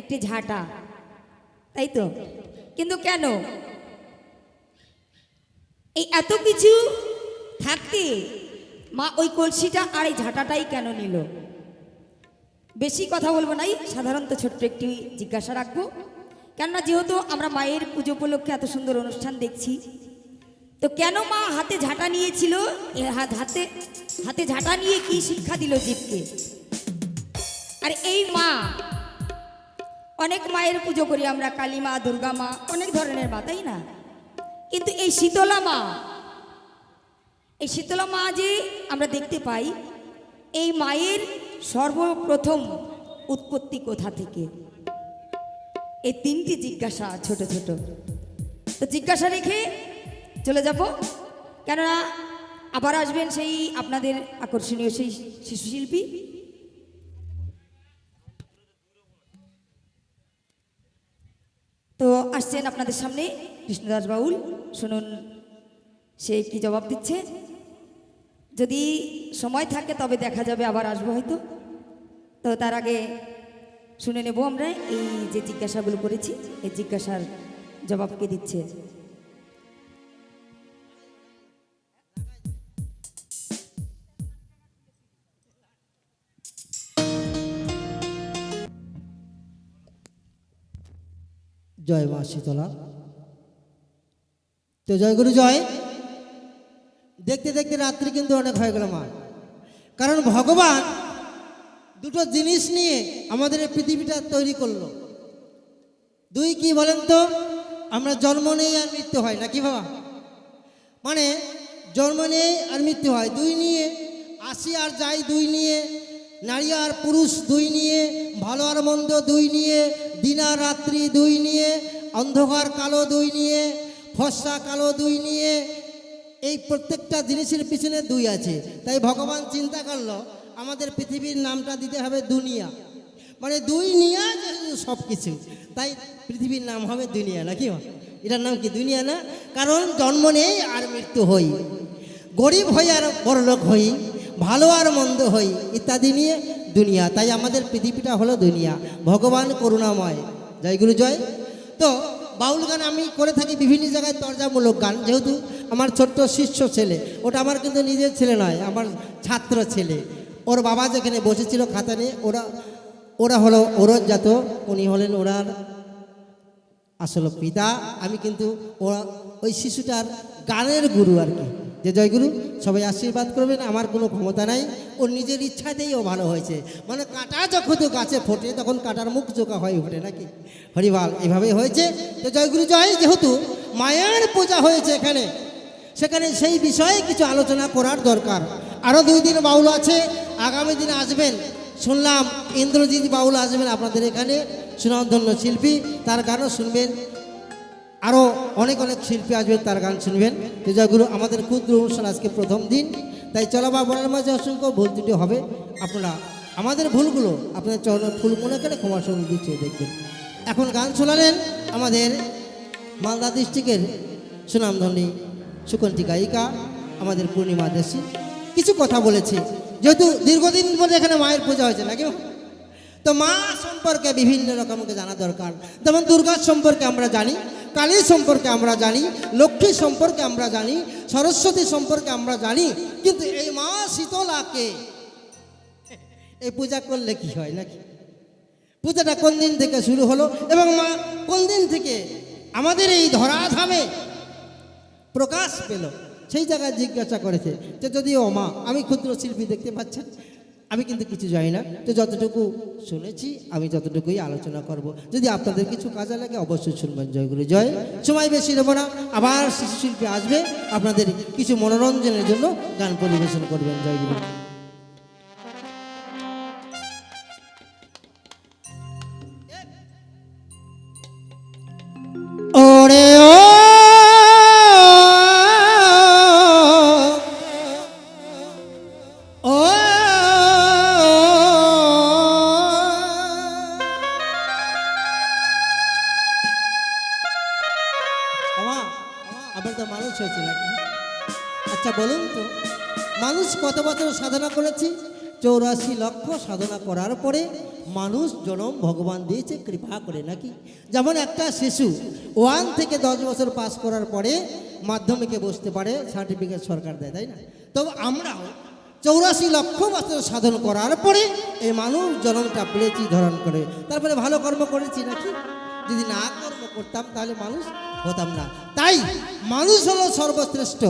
একটি ঝাঁটা, তাই তো? কিন্তু কেন এই এত কিছু থাকতে মা ওই কলসিটা আর এই ঝাঁটাটাই কেন নিল? বেশি কথা বলবো নাই, সাধারণত ছোট্ট একটি জিজ্ঞাসা রাখবো। কেননা যেহেতু আমরা মায়ের পুজো উপলক্ষে এত সুন্দর অনুষ্ঠান দেখছি, তো কেন মা হাতে ঝাঁটা নিয়েছিল? হাতে হাতে ঝাঁটা নিয়ে কি শিক্ষা দিল জীবকে? আর এই মা, অনেক মায়ের পুজো করি আমরা, কালী মা, দুর্গা মা, অনেক ধরনের মা, তাই না? কিন্তু এই শীতলা মা, এই শীতলা মা যে আমরা দেখতে পাই, এই মায়ের সর্বপ্রথম উৎপত্তি কোথা থেকে? এই তিনটি জিজ্ঞাসা ছোট ছোট, তো জিজ্ঞাসা রেখে চলে যাব। কেননা আবার আসবেন সেই আপনাদের আকর্ষণীয় সেই শিশু শিল্পী। তো আসছেন আপনাদের সামনে কৃষ্ণদাস বাউল, শুনুন সে কি জবাব দিচ্ছে। যদি সময় থাকে তবে দেখা যাবে, আবার আসবো হয়তো। তো তার আগে শুনে নেব আমরা এই যে জিজ্ঞাসাগুলো করেছি, এই জিজ্ঞাসার জবাব কে দিচ্ছে। জয় মা শীতলা। তো জয় গুরু জয়। দেখতে দেখতে রাত্রি কিন্তু অনেক হয়ে গেল মা, কারণ ভগবান দুটো জিনিস নিয়ে আমাদের এই পৃথিবীটা তৈরি করলো। দুই কি বলেন তো? আমরা জন্ম নেই আর মৃত্যু হয়, নাকি বাবা? মানে জন্ম নেই আর মৃত্যু হয়, দুই নিয়ে আসি আর যাই, দুই নিয়ে নারী আর পুরুষ, দুই নিয়ে ভালো আর মন্দ, দুই নিয়ে দিন আর রাত্রি, দুই নিয়ে অন্ধকার কালো, দুই নিয়ে ফর্সা কালো, দুই নিয়ে এই প্রত্যেকটা জিনিসের পিছনে দুই আছে। তাই ভগবান চিন্তা করলো আমাদের পৃথিবীর নামটা দিতে হবে দুনিয়া, মানে দুই নিয়া সব কিছু, তাই পৃথিবীর নাম হবে দুনিয়া, নাকি? এটার নাম কি দুনিয়া না? কারণ জন্ম নেই আর মৃত্যু হই, গরিব হই আর বড়লোক হই, ভালো আর মন্দ হই, ইত্যাদি নিয়ে দুনিয়া। তাই আমাদের পৃথিবীটা হলো দুনিয়া। ভগবান করুণাময়। জয় গুরু জয়। তো বাউল গান আমি করে থাকি বিভিন্ন জায়গায়, তর্জামূলক গান। যেহেতু আমার ছোট্ট শিষ্য ছেলে, ওটা আমার কিন্তু নিজের ছেলে নয়, আমার ছাত্র ছেলে। ওর বাবা যেখানে বসেছিল খাতা নিয়ে, ওরা হলো ওরজ জাত, উনি হলেন ওনার আসলে পিতা। আমি কিন্তু ওই শিশুটার গানের গুরু আর কি। যে জয়গুরু, সবাই আশীর্বাদ করবেন। আমার কোনো ক্ষমতা নাই, ওর নিজের ইচ্ছাতেই ও ভালো হয়েছে। মানে কাঁটা যখন তো গাছে ফোটে তখন কাঁটার মুখ জোকা হয়ে ওঠে, নাকি? হরিবাল, এভাবেই হয়েছে। তো জয়গুরু জয়। যেহেতু মায়ের পূজা হয়েছে এখানে, সেখানে সেই বিষয়ে কিছু আলোচনা করার দরকার। আরও 2 দিন বাউল আছে, আগামী দিনে আসবেন। শুনলাম ইন্দ্রজিৎ বাউল আসবেন আপনাদের এখানে, সুনামধন্য শিল্পী, তার গানও শুনবেন। আরও অনেক অনেক শিল্পী আসবেন, তার গান শুনবেন। তো জয়গুরু, আমাদের ক্ষুদ্র অনুষ্ঠান আজকে প্রথম দিন, তাই চলাবা বলার মাঝে অসংখ্য ভুল ত্রুটি হবে। আপনারা আমাদের ভুলগুলো আপনাদের চরণে ফুল মনে করে ক্ষমা সুন্দর চেয়ে দেখবেন। এখন গান শোনালেন আমাদের মালদা ডিস্ট্রিক্টের সুনামধনী সুকন্ঠী গায়িকা আমাদের পূর্ণিমা দেশী। কিছু কথা বলেছে, যেহেতু দীর্ঘদিন পরে এখানে মায়ের পূজা হয়েছে, নাকি? তো মা সম্পর্কে বিভিন্ন রকমকে জানা দরকার। যেমন দুর্গার সম্পর্কে আমরা জানি, কালী সম্পর্কে আমরা জানি, লক্ষ্মী সম্পর্কে আমরা জানি, সরস্বতী সম্পর্কে আমরা জানি, কিন্তু এই মা শীতলাকে এই পূজা করলে কি হয়, নাকি? পূজাটা কোন দিন থেকে শুরু হলো এবং মা কোন দিন থেকে আমাদের এই ধরাধামে প্রকাশ পেল, সেই জায়গায় জিজ্ঞাসা করেছে। যে যদিও মা আমি ক্ষুদ্র শিল্পী, দেখতে পাচ্ছেন আমি কিন্তু কিছু জানি না, তো যতটুকু শুনেছি আমি যতটুকুই আলোচনা করব। যদি আপনাদের কিছু কাজে লাগে অবশ্যই শুনবেন। জয়গুরু জয়। সময় বেশি দেবো না, আবার শিশু শিল্পী আসবে আপনাদের কিছু মনোরঞ্জনের জন্য গান পরিবেশন করবেন। জয়গুরু। ওরে ও হয়েছে নাকি? আচ্ছা বলুন তো, মানুষ কত বছর সাধনা করেছি? 84 লক্ষ সাধনা করার পরে মানুষ জনম ভগবান দিয়েছে কৃপা করে নাকি। যেমন একটা শিশু 1 থেকে 10 বছর পাস করার পরে মাধ্যমিকে বসতে পারে, সার্টিফিকেট সরকার দেয়, তাই না? তবে আমরাও 84 লক্ষ বছর সাধন করার পরে এই মানুষ জনমটা পেয়েছি ধারণ করে, তারপরে ভালো কর্ম করেছি নাকি। যদি না কর্ম করতাম তাহলে মানুষ হতাম না। তাই মানুষ হলো সর্বশ্রেষ্ঠ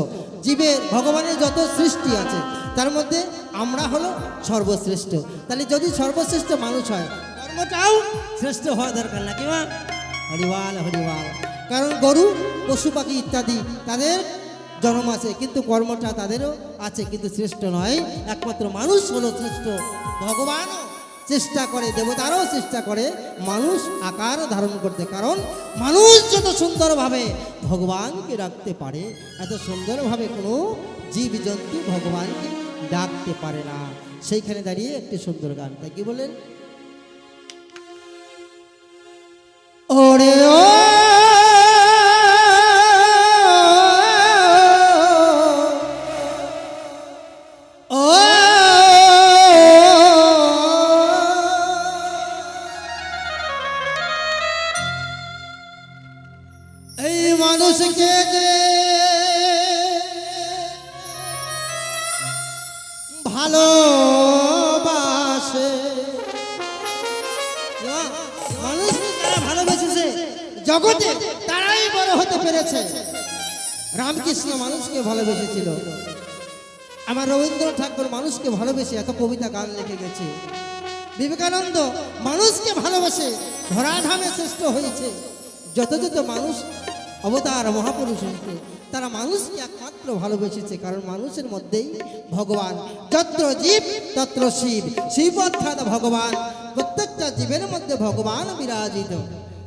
জীবের, ভগবানের যত সৃষ্টি আছে তার মধ্যে আমরা হলো সর্বশ্রেষ্ঠ। তাহলে যদি সর্বশ্রেষ্ঠ মানুষ হয়, কর্মটাও শ্রেষ্ঠ হওয়া দরকার নাকি মা? হরিবাল হরিবাল। কারণ গরু, পশু পাখি ইত্যাদি তাদের জন্ম আছে, কিন্তু কর্মটা তাদেরও আছে, কিন্তু শ্রেষ্ঠ নয়। একমাত্র মানুষ হলো শ্রেষ্ঠ। ভগবানও চেষ্টা করে, দেবতারাও চেষ্টা করে মানুষ আকার ধারণ করতে, কারণ মানুষ যত সুন্দরভাবে ভগবানকে রাখতে পারে, এত সুন্দরভাবে কোনো জীবজন্তু ভগবানকে ডাকতে পারে না। সেইখানে দাঁড়িয়ে একটি সুন্দর গান, তাই কি বলেন? ওরে ও এই মানুষকে যে ভালোবাসে, মানুষকে যারা ভালোবেসেছে জগতে তারাই বড় হতে পেরেছে। রামকৃষ্ণ মানুষকে ভালোবেসেছিল, আমার রবীন্দ্র ঠাকুর মানুষকে ভালোবেসে এত কবিতা গান লিখে গেছে। বিবেকানন্দ মানুষকে ভালোবেসে ধরাধামে শ্রেষ্ঠ হয়েছে। যত যত মানুষ অবতার মহাপুরুষ হয়েছে তারা মানুষকে একমাত্র ভালোবেসেছে, কারণ মানুষের মধ্যেই ভগবান। যত্র জীব তত্র শিব, শিব অর্থাৎ ভগবান। প্রত্যেকটা জীবের মধ্যে ভগবান বিরাজিত।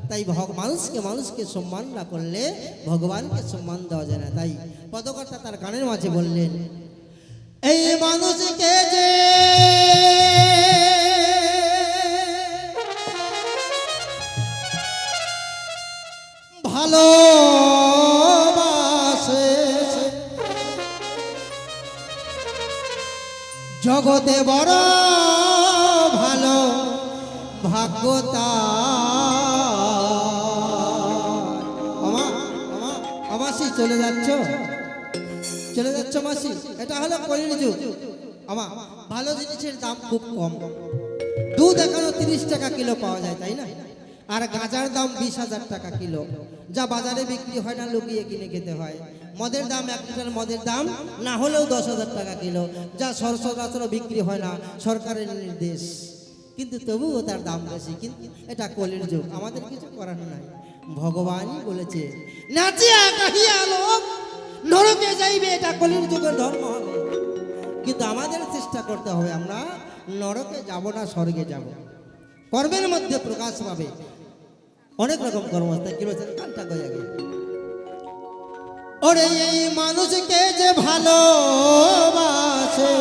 তাই মানুষকে সম্মান না করলে ভগবানকে সম্মান দেওয়া যায় না। তাই পদকর্তা তার গানের মাঝে বললেন, এই মানুষকে যে ভালোবাসে জগতে বড় ভালো ভাগ্যতা। মাসি চলে যাচ্ছ মাসি, এটা হলো কলির যুগ। ভালো জিনিসের দাম খুব কম। দুধ এখনো 30 টাকা কিলো পাওয়া যায়, তাই না? আর গাঁজার দাম 20,000 টাকা কিলো, যা বাজারে বিক্রি হয় না, লুকিয়ে কিনে খেতে হয়। মদের দাম 1 লিটার মদের দাম না হলেও 10,000 টাকা কিলো, যা সরাসরি বিক্রি হয় না, সরকারের নির্দেশ, কিন্তু তবুও তার দাম বেশি। কিন্তু এটা কলির যুগ, আমাদের কিছু করার নাই। ভগবানই বলেছে নাচিয়া কাহিয়া লোক নরকে যাইবে, এটা কলির যুগের ধর্ম হবে। কিন্তু আমাদের চেষ্টা করতে হবে, আমরা নরকে যাব না, স্বর্গে যাব। কর্মের মধ্যে প্রকাশ পাবে। অনেক রকম কর্ম আছে, কি বলছেন কানটা গয়ে আগে। ওরে এই মানুষকে যে ভালোবাসে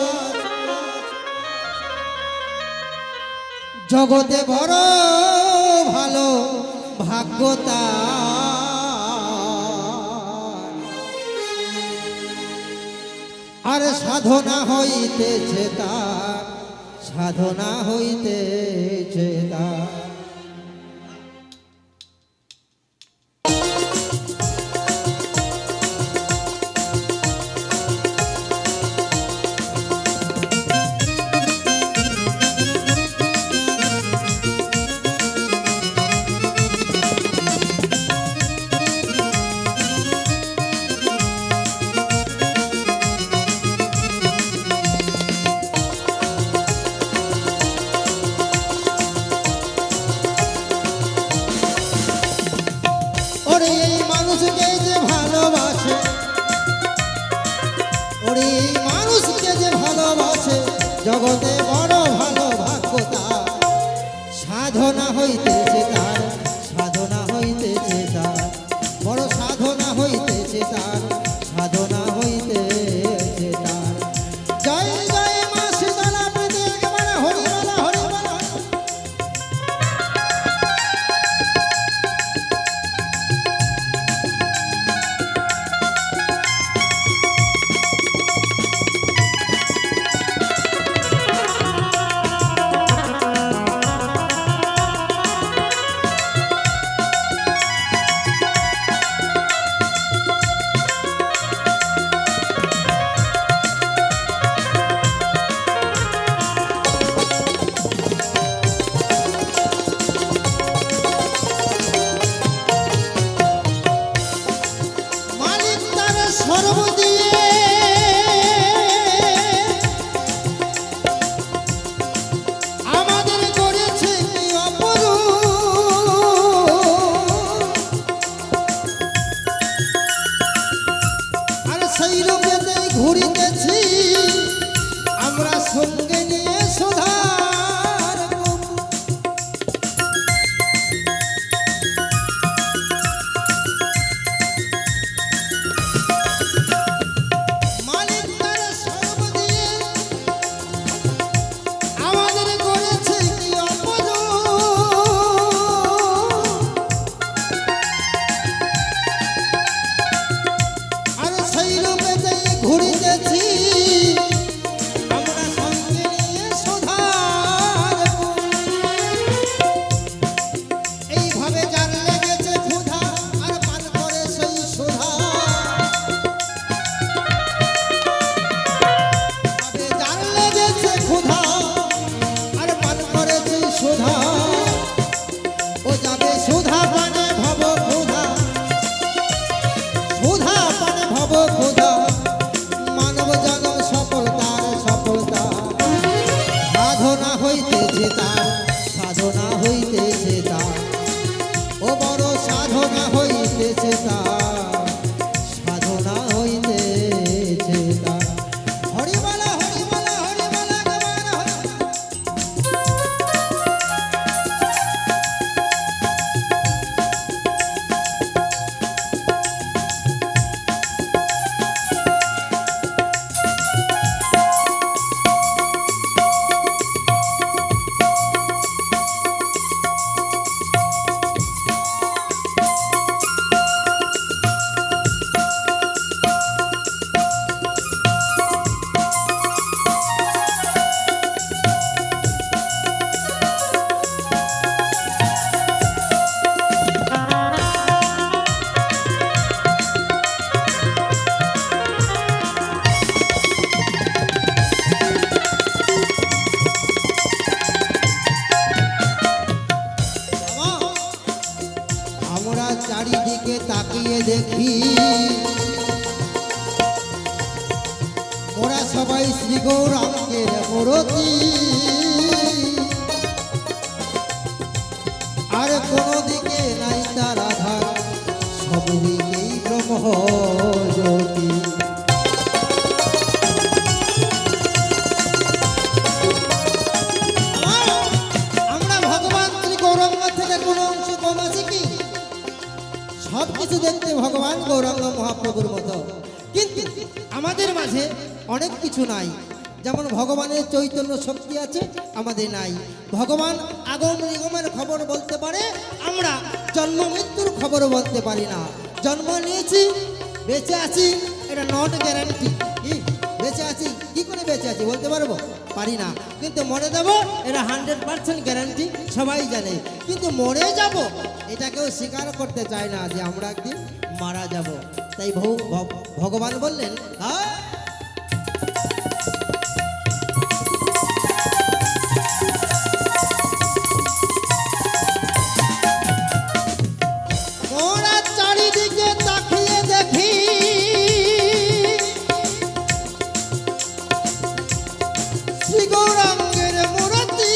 জগতে বড় ভালো ভাগ্যতা। আর সাধনা হইতেছে তার, সাধনা হইতেছে তার। জগতে বড় ভালো ভাগ্যতা। সাধনা হইতেছে তার, সাধনা হইতেছে তার, বড় সাধনা হইতেছে তার, সাধনা হইতেছে তার। জয় জয় মা শীতলা প্রীতি একেবারে হরিবলা হরিবলা। হইতেছে তার, সাধনা হইতেছে তার। হরিমালা হরিমালা হরিমালা গমান হরি। আমরা চারিদিকে তাকিয়ে দেখি, ওরা সবাই শ্রী গৌরাঙ্গের মূরতি, আর কোনো দিকে নাই তার আধার, সব দিকেই ব্রহ্ম জ্যোতি। আমরা ভগবান শ্রী গৌরাঙ্গ থেকে কোনো অংশ কম আছে কি? সব কিছু দেখতে ভগবান গৌরাঙ্গ মহাপ্রভুর মতো, কিন্তু আমাদের মাঝে অনেক কিছু নাই। যেমন ভগবানের চৈতন্য শক্তি আছে, আমাদের নাই। ভগবান আগম নিগমের খবর বলতে পারে, আমরা জন্ম মৃত্যুর খবর বলতে পারি না। জন্ম নিয়েছি, বেঁচে আছি, এটা নট গ্যারান্টি। কি বেঁচে আছি, কি করে বেঁচে আছি বলতে পারবো? পারি না। কিন্তু মরে যাবো, এটা 100% গ্যারান্টি, সবাই জানে। কিন্তু মরে যাব, এটা কেউ স্বীকার করতে চায় না যে আমরা একদিন মারা যাব। তাই ভগবান বললেন, হ্যাঁ মোরা চারিদিকে তাকিয়ে দেখি, শ্রী গৌরাঙ্গের মূরতি,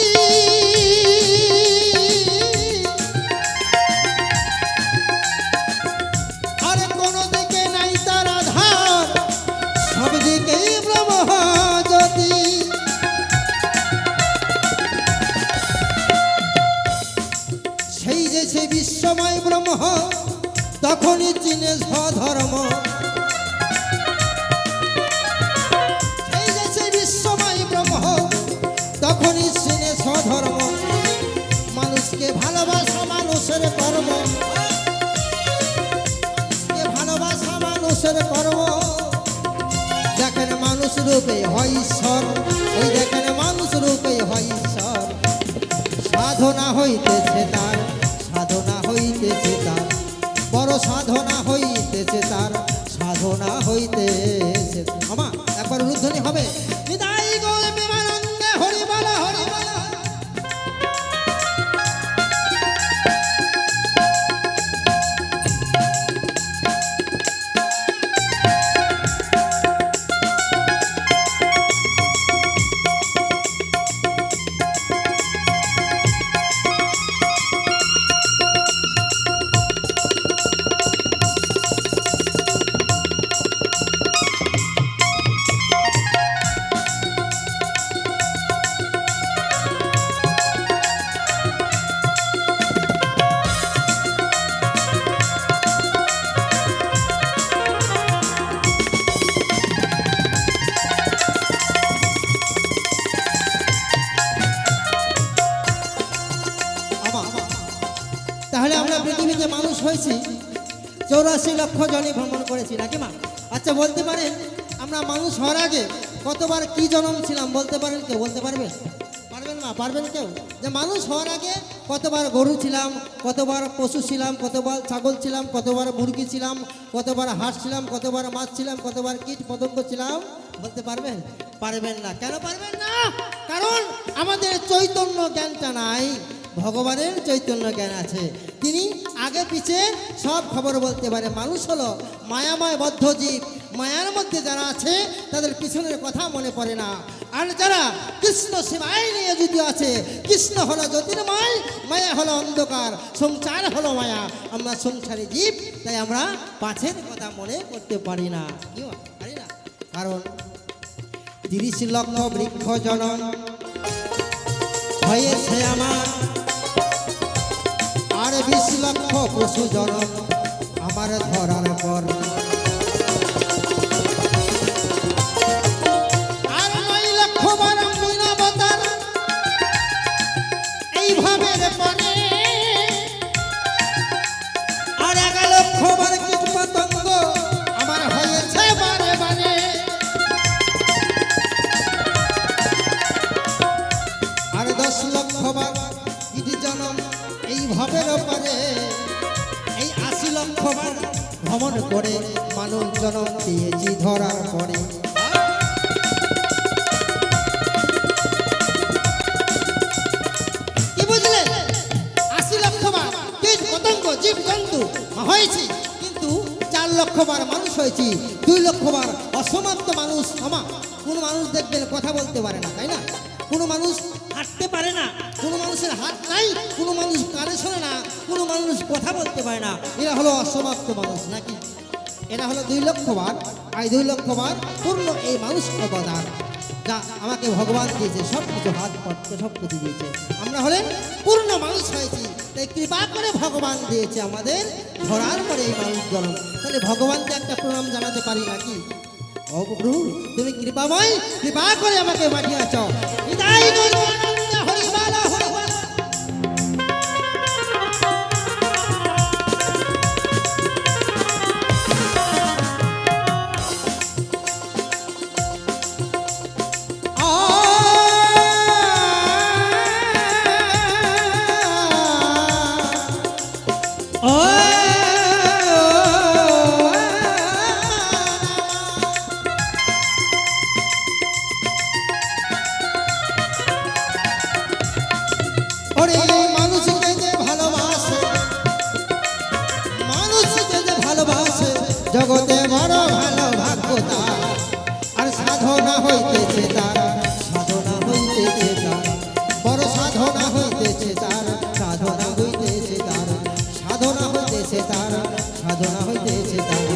আর কোনো দিকে নাই তার আধার, সব দিকেই ব্রহ্ম জ্যোতি। সেই যে সে বিশ্বময় ব্রহ্ম, তখনই চিনে স্বধর্ম। সেই যে সে বিশ্বময় ব্রহ্ম, তখনই চিনে স্বধর্ম। মানুষকে ভালোবাসা মানুষের কর্ম, মানুষকে ভালোবাসা মানুষের কর্ম। দেখেন মানুষ রূপে হয় ঈশ্বর, ওই দেখেন মানুষ রূপে হয় ঈশ্বর। সাধনা হইতেছে তার, সাধনা হইতেছে তার, বড় সাধনা হইতেছে তার, সাধনা হইতেছে। আমা একবার রুদ্ধনি হবে, নিতাই গৌর প্রেমানন্দে হরিবলা হরিবলা। তাহলে আমরা পৃথিবীতে মানুষ হয়েছি 84 লক্ষ জনই ভ্রমণ করেছি নাকি মা? আচ্ছা বলতে পারেন আমরা মানুষ হওয়ার আগে কতবার কি জন্ম ছিলাম বলতে পারেন কেউ? বলতে পারবেন? পারবেন মা? পারবেন কেউ? যে মানুষ হওয়ার আগে কতবার গরু ছিলাম, কতবার পশু ছিলাম, কতবার ছাগল ছিলাম, কতবার মুরগি ছিলাম, কতবার হাঁস ছিলাম, কতবার মাছ ছিলাম, কতবার কীট পতঙ্গ ছিলাম, বলতে পারবেন? পারবেন না। কেন পারবেন না? কারণ আমাদের চৈতন্য জ্ঞানটা নাই। ভগবানের চৈতন্য জ্ঞান আছে, তিনি আগে পিছে সব খবর বলতে পারে। মানুষ হলো মায়াময় বদ্ধ জীব, মায়ার মধ্যে যারা আছে তাদের পিছনের কথা মনে পড়ে না। আর যারা কৃষ্ণ সেবায় নিয়ে যদি আছে, কৃষ্ণ হলো জ্যোতির্ময়, মায়া হলো অন্ধকার, সংসার হলো মায়া, আমরা সংসারে জীব, তাই আমরা পাছের কথা মনে করতে পারি না, কি পারি না? কারণ 30 লক্ষ বৃক্ষ জনম হয়েছে আমার, আর 20 লক্ষ পশু জনম আমার ধরার পর, আর 9 লক্ষ বার অবতার এইভাবে পরে, আর 11 লক্ষ বার কীট পতঙ্গ আমার হয়েছে বারে বারে, আর 10 লক্ষ বার কীট জনম এইভাবে পরে, এই 80 লক্ষ বার ভ্রমণ করে মানব জনম দিয়েছি ধরার পরে। কি বুঝলেন? 80 লক্ষ বার কীট পতঙ্গ জীব জন্তু হয়েছি, কিন্তু 4 লক্ষ বার মানুষ হয়েছি, 2 লক্ষ বার অসমাপ্ত মানুষ। কোন মানুষ দেখবেন কথা বলতে পারে না, তাই না? কোনো মানুষ হাঁটতে পারে না, কোনো মানুষের হাত নাই, কোনো মানুষ কানে শোনে না, কোনো মানুষ কথা বলতে পারে না, এরা হলো অসমাপ্ত মানুষ নাকি? এরা হলো 2 লক্ষ বার, আর 2 লক্ষ বার পূর্ণ এই মানুষ অবদান যা আমাকে ভগবান দিয়েছে, সব কিছু হাত পড়তে সব কিছু দিয়েছে, আমরা হলেন পূর্ণ মানুষ হয়েছি, তাই কৃপা করে ভগবান দিয়েছে আমাদের ধরার পরে এই মানুষ জন্ম। তাহলে ভগবানকে একটা প্রণাম জানাতে পারি নাকি? ও প্রভু, তুমি কৃপাময়, কৃপা করে আমাকে পাঠিয়েছ। হৃদয় গৌরানন্দ হরি বল, হরি বল। ওরে মানুষকে যে ভালোবাসে, মানুষকে যে ভালোবাসে, জগতে বড় ভালো ভাগ্য তার, আর সাধনা হইতেছে তার, সাধনা হইতেছে তার, বড় সাধনা হইতেছে তার, সাধনা হইতেছে তার, সাধনা হইতেছে তার, সাধনা হইতেছে তার,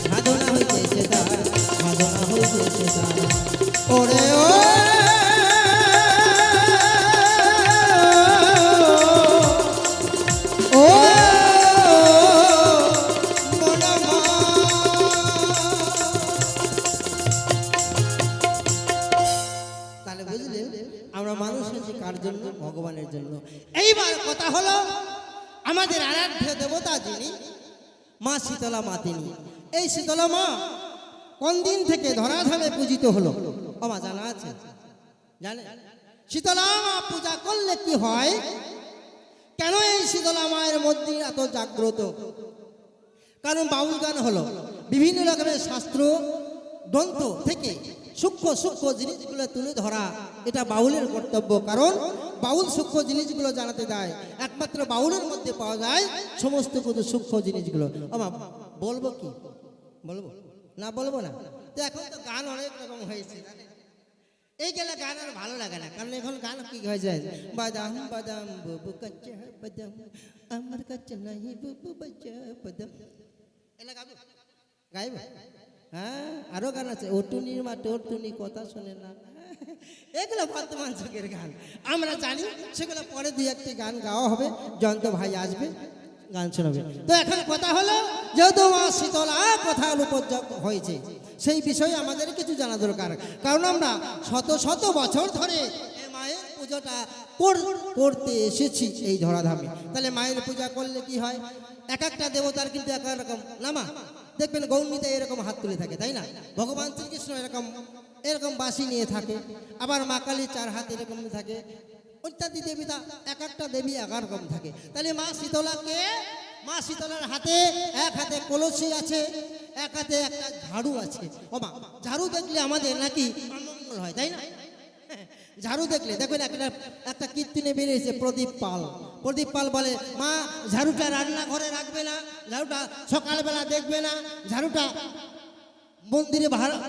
সাধনা হইতেছে তার, সাধনা হইতেছে তার। ওরে ও তাহলে বুঝলেন আমরা মানুষ হয়েছি কার জন্য? ভগবানের জন্য। এইবার কথা হলো আমাদের আরাধ্য দেবতা যিনি মা শীতলা মা, তিনি এই শীতলা মা কোন দিন থেকে ধরাধামে পূজিত হলো? আমার জানা আছে? জানে? শীতলা মা পূজা করলে কি হয়? কেন এই শীতলা মায়ের মধ্যে এত জাগ্রত? কারণ বাউল গান হলো বিভিন্ন রকমের শাস্ত্র গ্রন্থ থেকে সূক্ষ্ম সূক্ষ্ম জিনিসগুলো তুলে ধরা, এটা বাউলের কর্তব্য। কারণ বাউল সূক্ষ্ম জিনিসগুলো জানাতে দেয়, একমাত্র বাউলের মধ্যে পাওয়া যায় সমস্ত কিছু সূক্ষ্ম জিনিসগুলো। আমার বলবো কি? বলবো না? বলবো না? তো এখন তো গান অনেক রকম হয়েছে, এই গেলে গান আর ভালো লাগে না, কারণ এখন গান কি হয়ে যায়, বাদাম বাদাম বুবু কাচ্চা বাদাম, আমার কাছে নাই বুবু বাচ্চা বাদাম, এলা গাবো? গাইবে? হ্যাঁ, আরো গান আছে, ওটুনির মা টোটুনি কথা শোনে না, এগুলো বর্তমান যুগের গান আমরা জানি, সেগুলো পরে 2-1টি গান গাওয়া হবে, জয়ন্ত ভাই আসবে গান শোনাবে। তো এখন কথা হলো, যেহেতু মা শীতলা কথার উপর হয়েছে, সেই বিষয়ে আমাদের কিছু জানা দরকার। কারণ আমরা শত শত বছর ধরে মায়ের পুজোটা করতে এসেছি এই ধরাধামে। তাহলে মায়ের পূজা করলে কি হয়? এক একটা দেবতার কিন্তু এক রকম নামা, দেখবেন গৌরীতে এরকম হাত তুলে থাকে, তাই না? ভগবান শ্রীকৃষ্ণ এরকম বাঁশি নিয়ে থাকে, আবার মা কালী 4 হাত এরকম থাকে, ইত্যাদি দেবীতা এক একটা দেবী এক রকম থাকে। তাহলে মা শীতলাকে, মা শীতলার হাতে এক হাতে কলসি আছে, এক হাতে একটা ঝাড়ু আছে। ও মা, ঝাড়ু দেখলে আমাদের নাকি অমঙ্গল হয়, তাই না? ঝাড়ু দেখলে দেখবেন একটা কীর্তনে বেরিয়েছে প্রদীপ পাল। প্রদীপ পাল বলে, মা ঝাড়ুটা রান্নাঘরে রাখবে না, ঝাড়ুটা সকালবেলা দেখবে না, ঝাড়ুটা মন্দিরে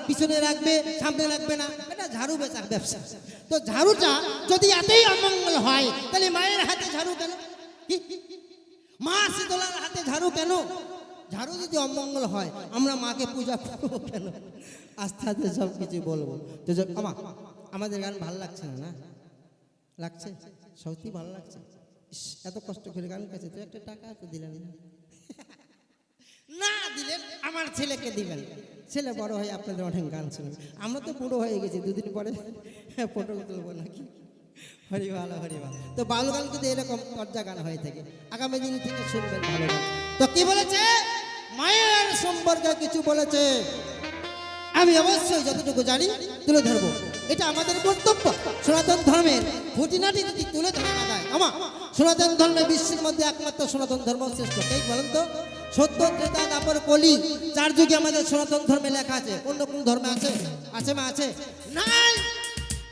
পিছনে রাখবে, সামনে রাখবে না, এটা ঝাড়ু বেচার ব্যবসা। তো ঝাড়ুটা যদি এতই অমঙ্গল হয় তাহলে মায়ের হাতে ঝাড়ু কেন? মা শীতলার হাতে ঝাড়ু কেন? ঝাড়ু যদি অমঙ্গল হয় আমরা মাকে পূজা করবো কেন? আস্তে আস্তে সব কিছু বলবো। তো আমাদের গান ভালো লাগছে না? না লাগছে, সত্যি ভালো লাগছে। এত কষ্ট করে গান গেছে, তো একটা টাকা তো দিলেন না। না দিলেন আমার ছেলেকে দিবেন, ছেলে বড় হয়ে আপনাদের অনেক গান শুনবে। আমরা তো বুড়ো হয়ে গেছি, দুদিন পরে ফটো তুলবো নাকি। হরিভালো হরিভালো। তো বাউল গান কিন্তু এরকম পর্যা গান হয়ে থাকে, আগামী দিন থেকে শুনবেন ভালো গান। তো কি বলেছে? মায়ের সম্পর্কে কিছু বলেছে, আমি অবশ্যই যতটুকু জানি তুলে ধরবো। এটা আমাদের কর্তব্য। সনাতন ধর্মের খুঁটিনাটি যদি তুলে ধরা না যায়, আমার সনাতন ধর্মের বিশ্বের মধ্যে একমাত্র সনাতন ধর্ম শ্রেষ্ঠ। এই বলেন তো, সত্য, ত্রেতা, দ্বাপর, কলি, 4 যুগে আমাদের সনাতন ধর্মে লেখা আছে। অন্য কোন ধর্মে আছে? আছে মা? আছে নাই?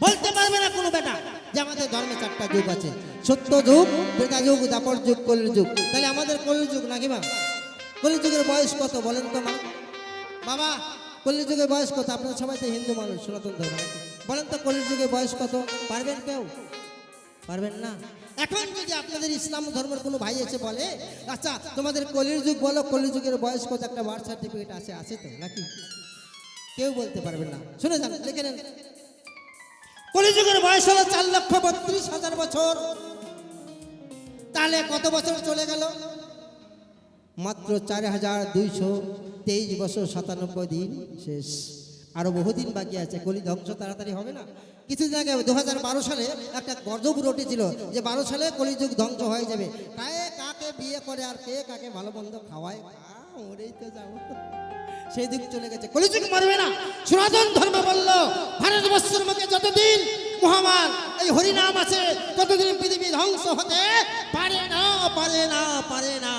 বলতে পারবে না কোনো বেটা যে আমাদের ধর্মে 4টা যুগ আছে। সত্য যুগ, ত্রেতা যুগ, দ্বাপর যুগ, কলির যুগ। তাহলে আমাদের কলির যুগ নাকি মা? কলির যুগের বয়স কত বলেন তো মা? বাবা, কলির যুগের বয়স কত? আপনারা সবাই তো হিন্দু মানুষ, সনাতন ধর্ম, বলেন তো কলির যুগের বয়স কত? পারবেন কেউ? পারবেন না। এখন যদি আপনাদের ইসলাম ধর্মের কোনো ভাই এসে বলে, আচ্ছা তোমাদের কলির যুগ বলো, কলির যুগের বয়স কত? একটা বার্থ সার্টিফিকেট আছে, আছে তো নাকি? কেউ বলতে পারবেন না। শুনে যান, লিখে নেন। কলির যুগের বয়স হলো 4,32,000 বছর। তাহলে কত বছর চলে গেল? মাত্র 4,223 বছর 97 দিন শেষ। আরো বহুদিন বাকি আছে। কলি ধ্বংস তাড়াতাড়ি হবে না। কিছুদিন আগে 2012 সালে একটা গজব উঠেছিল যে 12 সালে কলিযুগ ধ্বংস হয়ে যাবে। কে কাকে বিয়ে করে আর কে কাকে ভালো মন্দ খাওয়ায়, ওরেই তো যাবো। সেই যুগ চলে গেছে, কলিযুগ মরবে না। সনাতন ধর্ম বলল ভারতবর্ষের মধ্যে যতদিন মহামান এই হরিনাম আছে ততদিন পৃথিবী ধ্বংস হতে পারে না, পারে না, পারে না।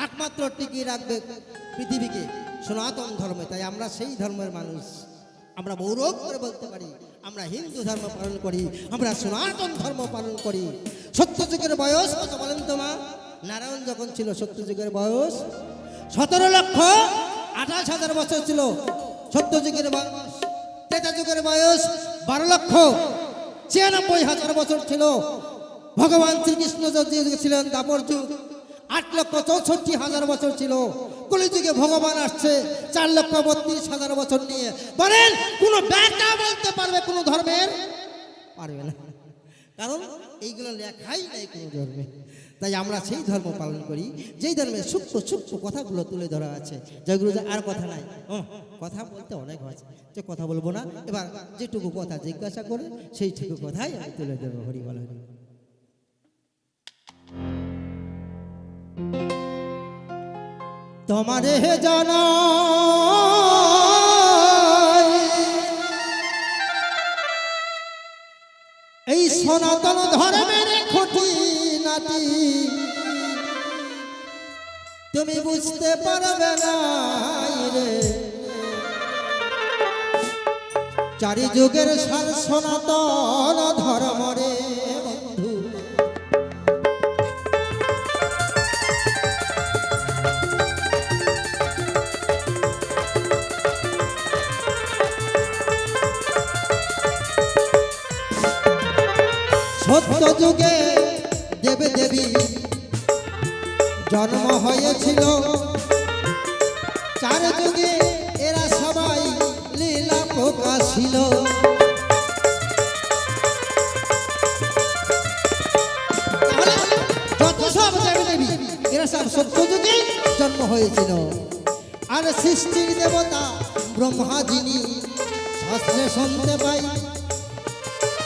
একমাত্র টিকিয়ে রাখবে পৃথিবীকে সনাতন ধর্মে। তাই আমরা সেই ধর্মের মানুষ। আমরা গৌরব করে বলতে পারি আমরা হিন্দু ধর্ম পালন করি, আমরা সনাতন ধর্ম পালন করি। সত্যযুগের বয়স কত বলেন তো মা? নারায়ণ যখন ছিল সত্যযুগের বয়স 17,28,000 বছর ছিল সত্যযুগের বয়স। ত্রেতা যুগের বয়স 12,96,000 বছর ছিল। ভগবান শ্রীকৃষ্ণ যুগে ছিলেন দ্বাপর যুগ, 8,64,000 বছর ছিল। কলিযুগে ভগবান আসছে 4,32,000 বছর নিয়ে। বলেন কোন ব্যাখ্যা বলতে পারবে কোন ধর্মের? পারবে না, কারণ এইগুলো লেখাই নাই কোনো ধর্মে। তাই আমরা সেই ধর্ম পালন করি যেই ধর্মের সূক্ষ্ম সূক্ষ্ম কথাগুলো তুলে ধরা আছে, যেগুলো আর কথা নাই। কথা বলতে অনেক আছে, যে কথা বলবো না। এবার যেটুকু কথা জিজ্ঞাসা করে সেইটুকু কথাই আমি তুলে দেবো। হরি বল হরি। তোমারে জানা এই সনাতন ধর্মের খুঁটিনাটি তুমি বুঝতে পারবে না রে। 4 যুগের সার সনাতন ধর্ম রে বন্ধু। সত্য যুগে দেবে দেবী জন্ম হয়েছিল, 4 যুগে এরা সবাই লীলা প্রকাশিল। যত সব দেবে দেবী এরা সব সত্য যুগে জন্ম হয়েছিল। আর সৃষ্টির দেবতা ব্রহ্মা যিনি শাস্ত্রে শুনতে পাই,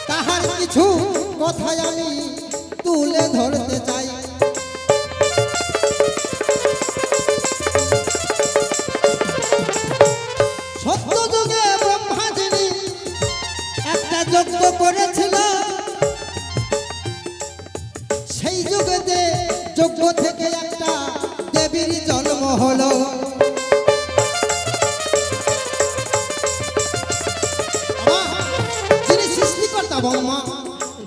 তাহার কিছু কথাই আমি তুলে ধরতে চাই। সত্য যুগে ব্রহ্মা যিনি একটা যজ্ঞ করেছিল, সেই যুগেতে যজ্ঞ থেকে একটা দেবীর জন্ম হলো। যিনি সৃষ্টিকর্তা ব্রহ্মা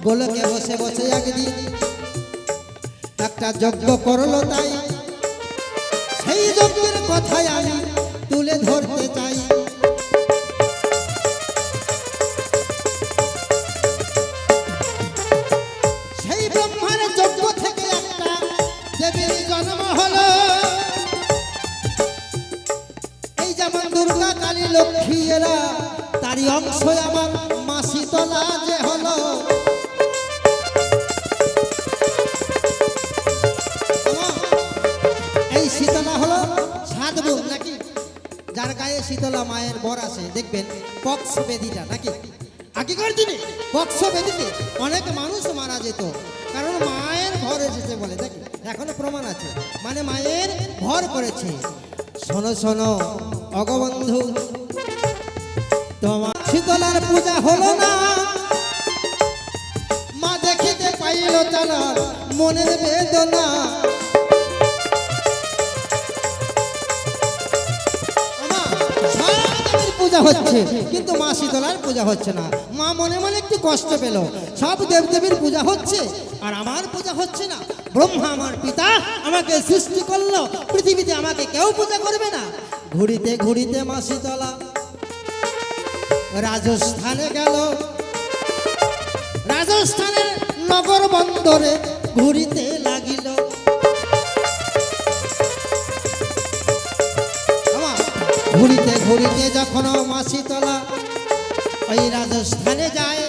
গোলকে বসে বসে একদিন একটা যজ্ঞ করলো, তাই সেই যজ্ঞের কথাই আমি তুলে ধরতে চাই। সেই ব্রহ্মার যজ্ঞ থেকে একটা দেবীর জন্ম হলো। এই যেমন দুর্গা কালী লক্ষ্মী এরা তারই অংশ আমার মা শীতলা যে হলো। এই শীতলা হলো সাত বোন নাকি, যার গায়ে শীতলা মায়ের বর আছে দেখবেন পক্স বেদিটা নাকি। আগেকার দিনে পক্স বেদিতে অনেক মানুষ মারা যেত, কারণ মায়ের ভর এসেছে বলে, দেখি এখনো প্রমাণ আছে, মানে মায়ের ভর করেছে। শোনো শোনো অগবন্ধু, তোমার শীতলার পূজা হলো না, মা দেখিতে পাইল চালার মনের বেদনা। পূজা হচ্ছে কিন্তু মা শীতলার পূজা হচ্ছে না। মা মনে মনে একটু কষ্ট পেল, সব দেবদেবীর পূজা হচ্ছে আর আমার পূজা হচ্ছে না। ব্রহ্মা আমার পিতা আমাকে সৃষ্টি করলো, পৃথিবীতে আমাকে কেউ পূজা করবে না। ঘুরিতে ঘুরিতে মা শীতলা রাজস্থানে গেল। রাজস্থানের নগর বন্দরে ঘুরিতে লাগিল। ঘুরিতে ঘুরিতে যখন মা শীতলা ওই রাজস্থানে যায়,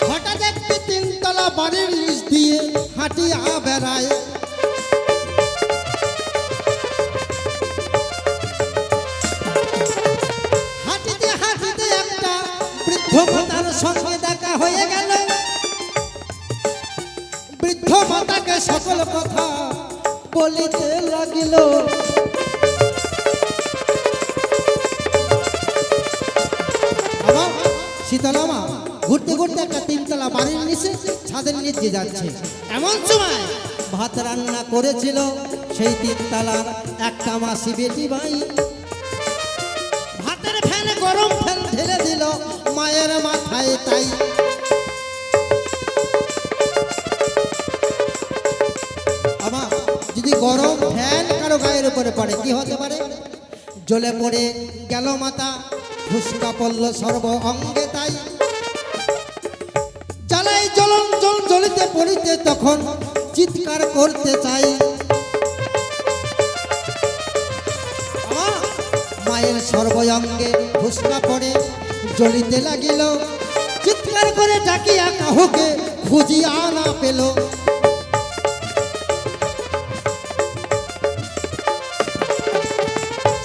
হঠাৎ একটি তিনতলা বাড়ির নিচ দিয়ে হাঁটিয়া বেড়ায়। হাঁটিতে হাঁটিতে একটা বৃদ্ধ মাতার সঙ্গে দেখা হয়ে গেল। বৃদ্ধ মাতাকে সকল কথা বলিতে লাগিল। শীতলা মা ঘুরতে ঘুরতে একটা তিনতলা বাড়ির নিচে ছাদের নিচে যাচ্ছে। এমন সময় ভাত রান্না করেছিল সেই তিনতলার একটা মাসি বেটি ভাই। ভাতের ফ্যানে গরম ফ্যান ঢেলে দিল মায়ের মাথায়। তাই আমার যদি গরম ফ্যান কারো গায়ের উপরে পড়ে কি হতে পারে? জ্বলে পড়ে গেল মাথা, ফুসকা পড়ল সর্ব অঙ্গে। তাই জ্বালাই জ্বলন জল জ্বলিতে পড়িতে তখন চিৎকার করতে চাই। মায়ের সর্বঙ্গে ফুসকা পড়ে জ্বলিতে লাগিল। চিৎকার করে ডাকিয়া কাহুকে খুঁজিয়া না পেল।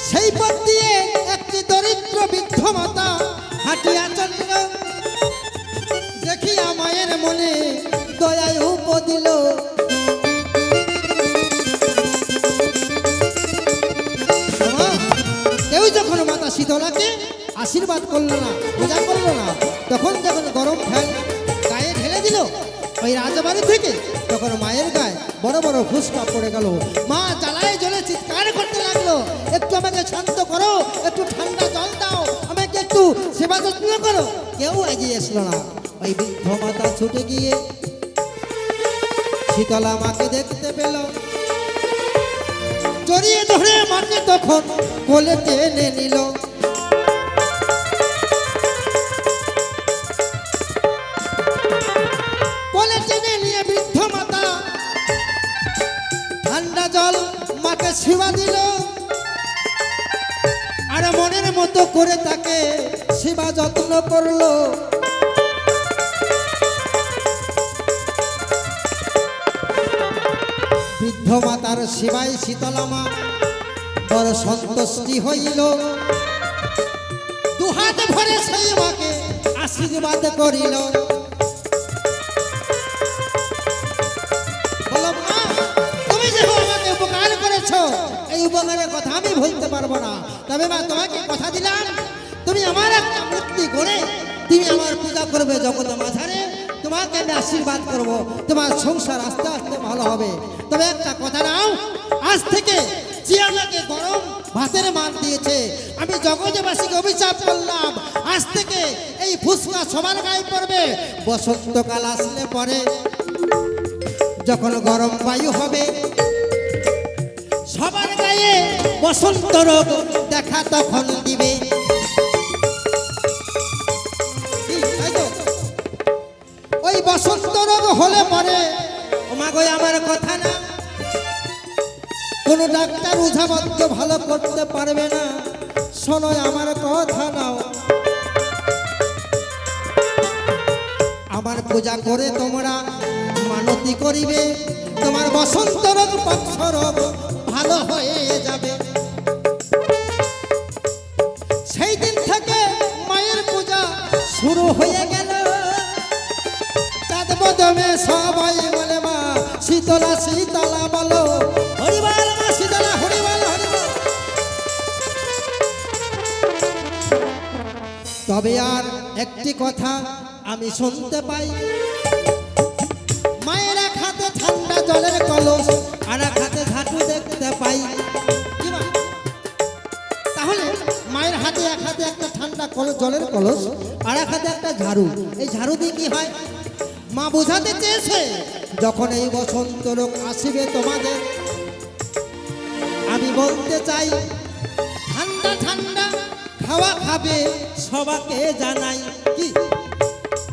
সেই পথ দিয়ে একটি দরিদ্র বৃদ্ধ মাতা হাঁটিয়া চলিল। দেখিয়া মায়ের মনে দয়ায় উপদিল। কেউ যখন মাতা শীতলাকে আশীর্বাদ করলো না, পূজা করলো না, তখন যখন গরম ফ্যান গায়ে ঢেলে দিল ওই রাজবাড়ি থেকে, তখন মায়ের গায়ে বড় বড় ফুসকা পড়ে গেল। মা জ্বালায় জ্বলে চিৎকার করতে লাগলো, একটু আমাকে শান্ত করো, একটু ঠান্ডা জল দাও, আমাকে একটু সেবা যত্ন করো। কেউ এগিয়ে আসলো না। ওই বৃদ্ধ মাতা ছুটে গিয়ে শীতলা মাকে দেখতে পেল। জড়িয়ে ধরে মাকে তখন কোলে টেনে নিল। কোলে টেনে নিয়ে বৃদ্ধ মাতা ঠান্ডা জল মাকে সেবা দিল, আর মনের মতো করে তাকে সেবা যত্ন করলো। বৃদ্ধ মাতার সেবায় শীতলা মা বড় সন্তুষ্টি হইল। দুহাত ভরে সেই মাকে আশীর্বাদ করিল। বলো মা, তুমি যে আমাকে উপকার করেছো, এই উপকারের কথা আমি ভুলতে পারবো না। তবে মা, তোমাকে কথা দিলাম, তুমি আমার একটা মূর্তি করে তুমি আমার পূজা করবে জগৎ মাঝারে। তোমাকে আমি আশীর্বাদ করব, তোমার সংসার আস্তে আস্তে ভালো হবে। তবে একটা কথা নাও, আজ থেকে যে আমাকে গরম ভাতের মান দিয়েছে, আমি জগৎবাসীকে অভিশাপ করলাম, আজ থেকে এই ফুসকা সবার গায়ে পড়বে। বসন্তকাল আসলে পরে যখন গরম বায়ু হবে, সবার গায়ে বসন্ত রোগ দেখা তখন দিবে। কি, তাই তো? ওই বসন্ত রোগ হলে পরে ওমাগো আমার কথা না, কোনো ডাক্তার ওঝাবদ্ধ ভালো করতে পারবে না। শোনো আমার কথা নাও, আমার পূজা করে তোমরা মানতি করিবে, তোমার বসন্ত রোগ পক্ষ রোগ ভালো হয়ে যাবে। সেই দিন থেকে মায়ের পূজা শুরু হয়ে গেল। চাঁদ বদমে সবাই বলে মা শীতলা শীতলা বলো, হরিবল মা শীতলা, হরিবল হরিবল। তবে আর একটি কথা আমি শুনতে পাই, মায়ের এক হাতে ঠান্ডা জলের কলস আর এক হাতে ঝাঁটু দেখতে পাই। কি মা? তাহলে মায়ের হাতে এক হাতে একটা ঠান্ডা জলের কলস আর এক হাতে একটা ঝাড়ু, এই ঝাড়ু দিয়ে কি হয়? মা বোঝাতে চেয়েছে যখন এই বসন্ত রোগ আসিবে তোমাদের, আমি বলতে চাই ঠান্ডা ঠান্ডা খাওয়া খাবে সবাকে জানাই। কি,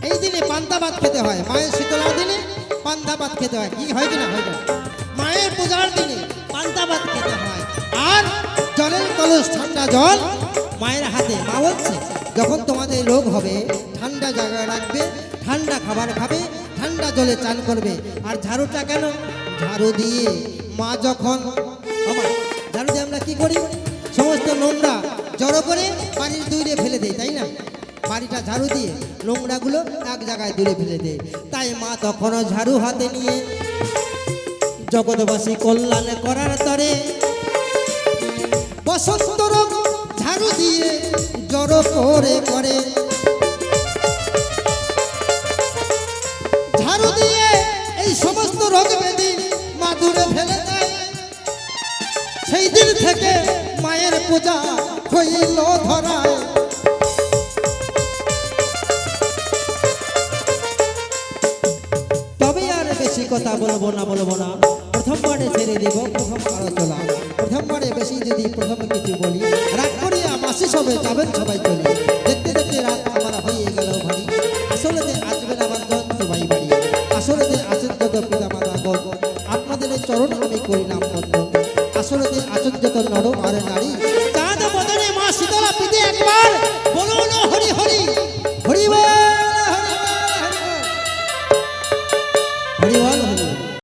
এই দিনে পান্তা ভাত খেতে হয়, মায়ের শীতলার দিনে পান্তা ভাত খেতে হয়। কি হয় কিনা? হয় না? মায়ের পূজার দিনে পান্তা ভাত খেতে হয়, আর জলের কলস ঠান্ডা জল মায়ের হাতে। মা বলছে যখন তোমাদের রোগ হবে ঠান্ডা জায়গায় রাখবে, ঠান্ডা খাবার খাবে, ঠান্ডা জলে চান করবে। আর ঝাড়ুটা কেন? ঝাড়ু দিয়ে মা যখন ঝাড়ু দিয়ে আমরা কি করি? সমস্ত নোংরা জড়ো করে বাড়ির দূরে ফেলে দেয়, তাই না? বাড়িটা ঝাড়ু দিয়ে নোংরাগুলো এক জায়গায় দূরে ফেলে দেয়। তাই মা তখনও ঝাড়ু হাতে নিয়ে জগৎবাসী কল্যাণ করার তরে বসন্ত রোগ ঝাড়ু দিয়ে জড়ো করে করে, ঝাড়ু দিয়ে এই সমস্ত রোগ ব্যাধি মা দূরে ফেলে দেয়। সেই দিন থেকে মায়ের পূজা হইল ধরায়। তবে আর বেশি কথা বলবো না, প্রথমবারে ছেড়ে দেব প্রথম আলোচনা। প্রথমবারে বেশি যদি প্রথমে কিছু বলি, রাগ করিয়া মাসি সবে যাবেন সবাই চলি। দেখতে দেখতে রাত আমার হয়ে গেল ভারী, আসলে আসবেন আমার জন্তু ভাই বাড়ি। আসলে আছেন যত পিতা মাতা গণ, আপনাদের চরণ আমি করি নাম বন্ধন। আসলে আছেন যত নর আর নারী, চাঁদ বদনে মা শীতলা পিতে একবার